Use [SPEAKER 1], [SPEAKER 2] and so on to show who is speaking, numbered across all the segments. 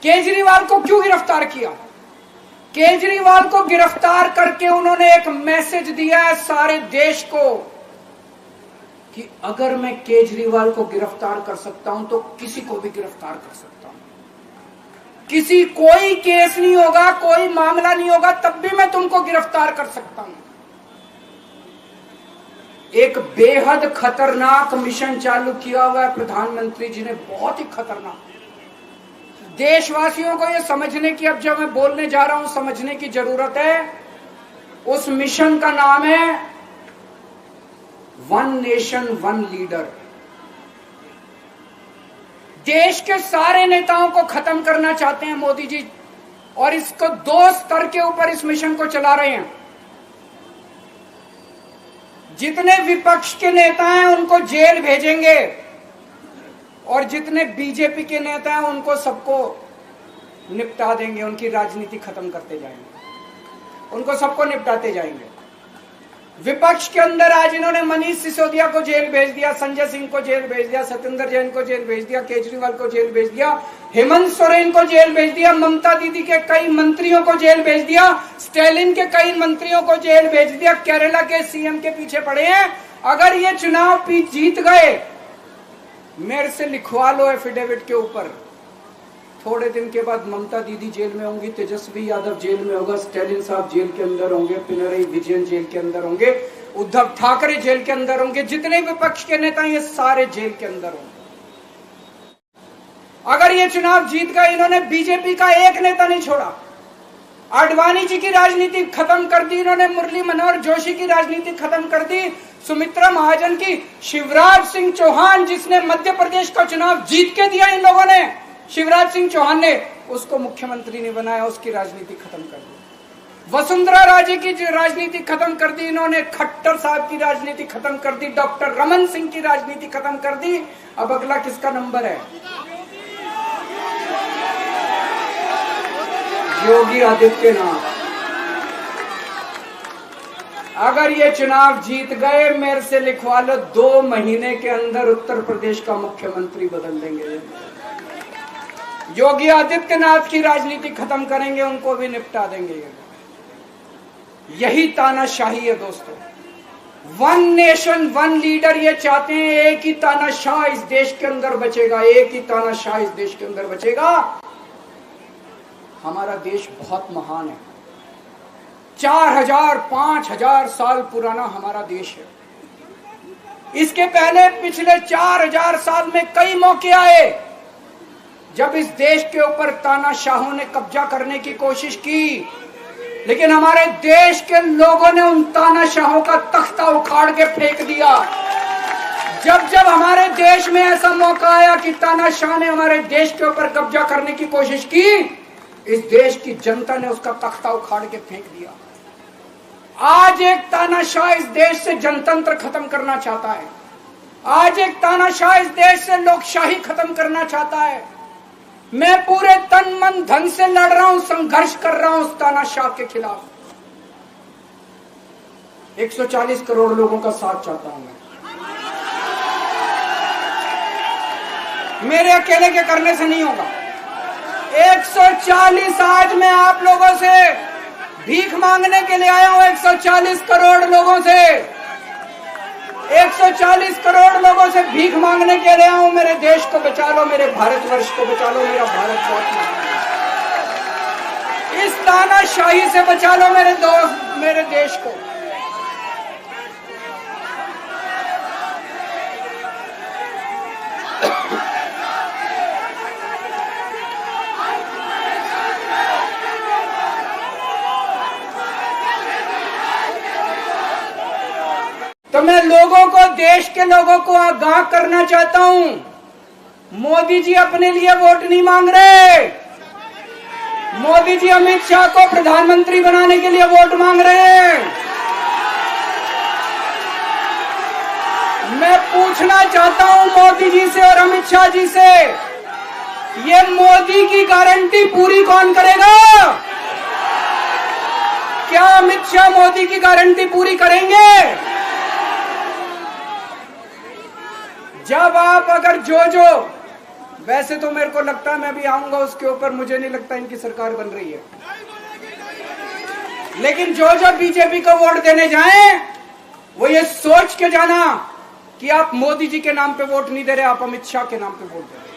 [SPEAKER 1] केजरीवाल को क्यों गिरफ्तार किया? केजरीवाल को गिरफ्तार करके उन्होंने एक मैसेज दिया है सारे देश को कि अगर मैं केजरीवाल को गिरफ्तार कर सकता हूं तो किसी को भी गिरफ्तार कर सकता हूं। कोई केस नहीं होगा, कोई मामला नहीं होगा, तब भी मैं तुमको गिरफ्तार कर सकता हूं। एक बेहद खतरनाक मिशन चालू किया हुआ है प्रधानमंत्री जी ने, बहुत ही खतरनाक। देशवासियों को यह समझने की, अब जब मैं बोलने जा रहा हूं, समझने की जरूरत है। उस मिशन का नाम है वन नेशन वन लीडर। देश के सारे नेताओं को खत्म करना चाहते हैं मोदी जी, और इसको 2 स्तर के ऊपर इस मिशन को चला रहे हैं। जितने विपक्ष के नेता हैं उनको जेल भेजेंगे, और जितने बीजेपी के नेता हैं उनको सबको निपटा देंगे, उनकी राजनीति खत्म करते जाएंगे, उनको सबको निपटाते जाएंगे। विपक्ष के अंदर आज इन्होंने मनीष सिसोदिया को जेल भेज दिया, संजय सिंह को जेल भेज दिया, सत्येंद्र जैन को जेल भेज दिया, केजरीवाल को जेल भेज दिया, हेमंत सोरेन को जेल भेज दिया, ममता दीदी के कई मंत्रियों को जेल भेज दिया, स्टालिन के कई मंत्रियों को जेल भेज दिया, केरला के सीएम के पीछे पड़े हैं। अगर ये चुनाव जीत गए, मेरे से लिखवा लो एफिडेविट के ऊपर, थोड़े दिन के बाद ममता दीदी जेल में होंगी, तेजस्वी यादव जेल में होगा, स्टालिन साहब जेल के अंदर होंगे, पिनरई विजयन जेल के अंदर होंगे, उद्धव ठाकरे जेल के अंदर होंगे, जितने विपक्ष के नेता ये सारे जेल के अंदर होंगे। अगर ये चुनाव जीत गए, इन्होंने बीजेपी का एक नेता नहीं छोड़ा। आडवाणी जी की राजनीति खत्म कर दी इन्होंने, मुरली मनोहर जोशी की राजनीति खत्म कर दी, सुमित्रा महाजन की, शिवराज सिंह चौहान जिसने मध्य प्रदेश का चुनाव जीत के दिया इन लोगों ने, शिवराज सिंह चौहान ने उसको मुख्यमंत्री नहीं बनाया, उसकी राजनीति खत्म कर दी। वसुंधरा राजे की राजनीति खत्म कर दी इन्होंने, खट्टर साहब की राजनीति खत्म कर दी, डॉक्टर रमन सिंह की राजनीति खत्म कर दी। अब अगला किसका नंबर है? योगी आदित्यनाथ। अगर ये चुनाव जीत गए, मेरे से लिखवा लो, 2 महीने के अंदर उत्तर प्रदेश का मुख्यमंत्री बदल देंगे। योगी आदित्यनाथ की राजनीति खत्म करेंगे, उनको भी निपटा देंगे। यही तानाशाही है दोस्तों। वन नेशन वन लीडर ये चाहते हैं, एक ही तानाशाह इस देश के अंदर बचेगा, एक ही तानाशाह इस देश के अंदर बचेगा। हमारा देश बहुत महान है, 4000 5000 साल पुराना हमारा देश है। इसके पहले पिछले 4000 साल में कई मौके आए जब इस देश के ऊपर तानाशाहों ने कब्जा करने की कोशिश की, लेकिन हमारे देश के लोगों ने उन तानाशाहों का तख्ता उखाड़ के फेंक दिया। जब जब हमारे देश में ऐसा मौका आया कि तानाशाह ने हमारे देश के ऊपर कब्जा करने की कोशिश की, इस देश की जनता ने उसका तख्ता उखाड़ के फेंक दिया। आज एक तानाशाह इस देश से जनतंत्र खत्म करना चाहता है, आज एक तानाशाह इस देश से लोकशाही खत्म करना चाहता है। मैं पूरे तन मन धन से लड़ रहा हूं, संघर्ष कर रहा हूं उस तानाशाह के खिलाफ। 140 करोड़ लोगों का साथ चाहता हूं मैं। मेरे अकेले के करने से नहीं होगा। 140 आज मैं आप लोगों से भीख मांगने के लिए आया हूं, 140 करोड़ लोगों से, 140 करोड़ लोगों से भीख मांगने के लिए आया हूं। मेरे देश को बचा लो, मेरे भारतवर्ष को बचा लो, मेरा भारत बहुत महान है। इस तानाशाही से बचा लो मेरे दोस्त, मेरे देश को। तो मैं लोगों को, देश के लोगों को आगाह करना चाहता हूं, मोदी जी अपने लिए वोट नहीं मांग रहे। मोदी जी अमित शाह को प्रधानमंत्री बनाने के लिए वोट मांग रहे हैं। मैं पूछना चाहता हूं मोदी जी से और अमित शाह जी से, ये मोदी की गारंटी पूरी कौन करेगा? क्या अमित शाह मोदी की गारंटी पूरी करेंगे? जब आप अगर जो वैसे तो मेरे को लगता है मैं भी आऊंगा उसके ऊपर, मुझे नहीं लगता इनकी सरकार बन रही है। लेकिन जो जो बीजेपी को वोट देने जाएं वो ये सोच के जाना कि आप मोदी जी के नाम पे वोट नहीं दे रहे, आप अमित शाह के नाम पे वोट दे रहे।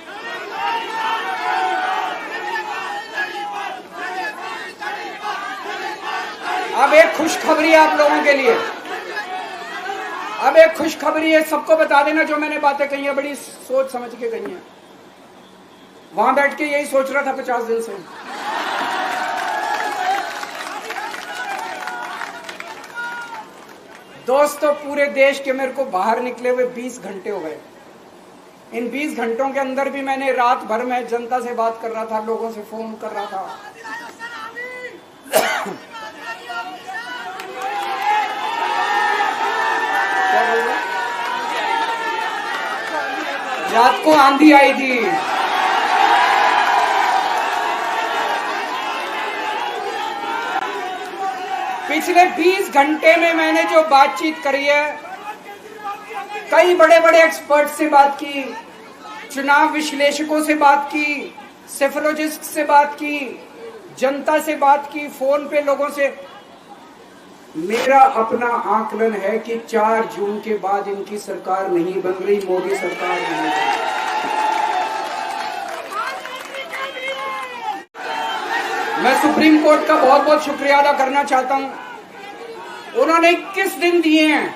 [SPEAKER 1] अब एक खुशखबरी है आप लोगों के लिए, अब एक खुशखबरी है, सबको बता देना जो मैंने बातें कही है बड़ी सोच समझ के कही है। वहां बैठ के यही सोच रहा था 50 दिन से। दोस्तों पूरे देश के मेरे को बाहर निकले हुए 20 घंटे हो गए। इन 20 घंटों के अंदर भी मैंने रात भर में जनता से बात कर रहा था, लोगों से फोन कर रहा था। रात को आंधी आई थी, पिछले 20 घंटे में मैंने जो बातचीत करी है, कई बड़े बड़े एक्सपर्ट से बात की, चुनाव विश्लेषकों से बात की, सेफोलॉजिस्ट से बात की, जनता से बात की, फोन पे लोगों से। मेरा अपना आकलन है कि 4 जून के बाद इनकी सरकार नहीं बन रही, मोदी सरकार नहीं बन रही। मैं सुप्रीम कोर्ट का बहुत बहुत शुक्रिया अदा करना चाहता हूं। उन्होंने 21 दिन दिए हैं,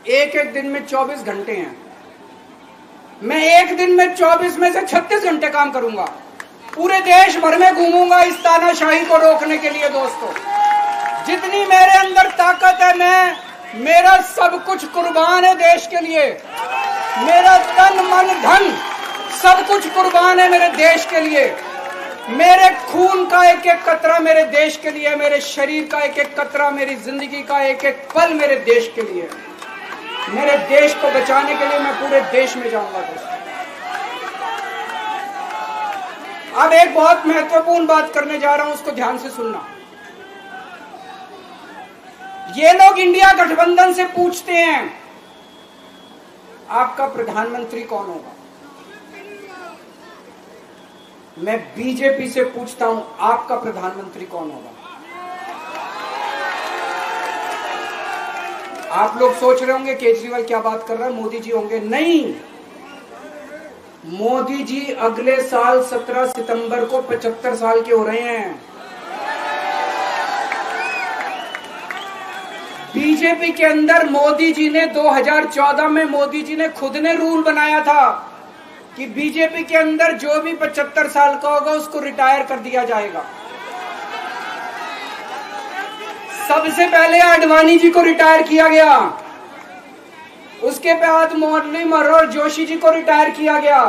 [SPEAKER 1] एक एक दिन में 24 घंटे हैं। मैं एक दिन में 24 में से 36 घंटे काम करूंगा, पूरे देश भर में घूमूंगा इस तानाशाही को रोकने के लिए। दोस्तों जितनी मेरे अंदर ताकत है, मेरा सब कुछ कुर्बान है देश के लिए। मेरा तन मन धन सब कुछ कुर्बान है मेरे देश के लिए। मेरे खून का एक एक कतरा मेरे देश के लिए, मेरे शरीर का एक एक कतरा, मेरी जिंदगी का एक एक पल मेरे देश के लिए। मेरे देश को बचाने के लिए मैं पूरे देश में जाऊंगा। दोस्तों अब एक बहुत महत्वपूर्ण बात करने जा रहा हूं, उसको ध्यान से सुनना। ये लोग इंडिया गठबंधन से पूछते हैं आपका प्रधानमंत्री कौन होगा। मैं बीजेपी से पूछता हूं आपका प्रधानमंत्री कौन होगा। आप लोग सोच रहे होंगे केजरीवाल क्या बात कर रहा है, मोदी जी होंगे। नहीं, मोदी जी अगले साल 17 सितंबर को 75 साल के हो रहे हैं। बीजेपी के अंदर मोदी जी ने 2014 में मोदी जी ने खुद ने रूल बनाया था कि बीजेपी के अंदर जो भी 75 साल का होगा उसको रिटायर कर दिया जाएगा। सबसे पहले आडवाणी जी को रिटायर किया गया, उसके बाद मुरली मनोहर जोशी जी को रिटायर किया गया,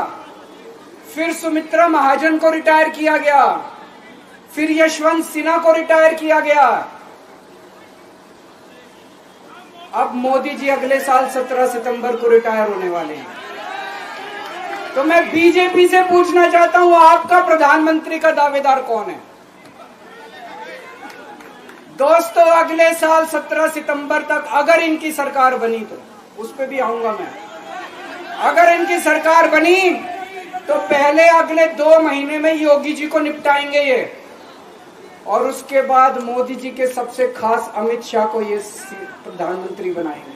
[SPEAKER 1] फिर सुमित्रा महाजन को रिटायर किया गया, फिर यशवंत सिन्हा को रिटायर किया गया। अब मोदी जी अगले साल 17 सितंबर को रिटायर होने वाले हैं। तो मैं बीजेपी से पूछना चाहता हूं आपका प्रधानमंत्री का दावेदार कौन है। दोस्तों अगले साल 17 सितंबर तक अगर इनकी सरकार बनी, तो उस पर भी आऊंगा मैं। अगर इनकी सरकार बनी तो पहले अगले 2 महीने में योगी जी को निपटाएंगे ये, और उसके बाद मोदी जी के सबसे खास अमित शाह को ये प्रधानमंत्री बनाएंगे।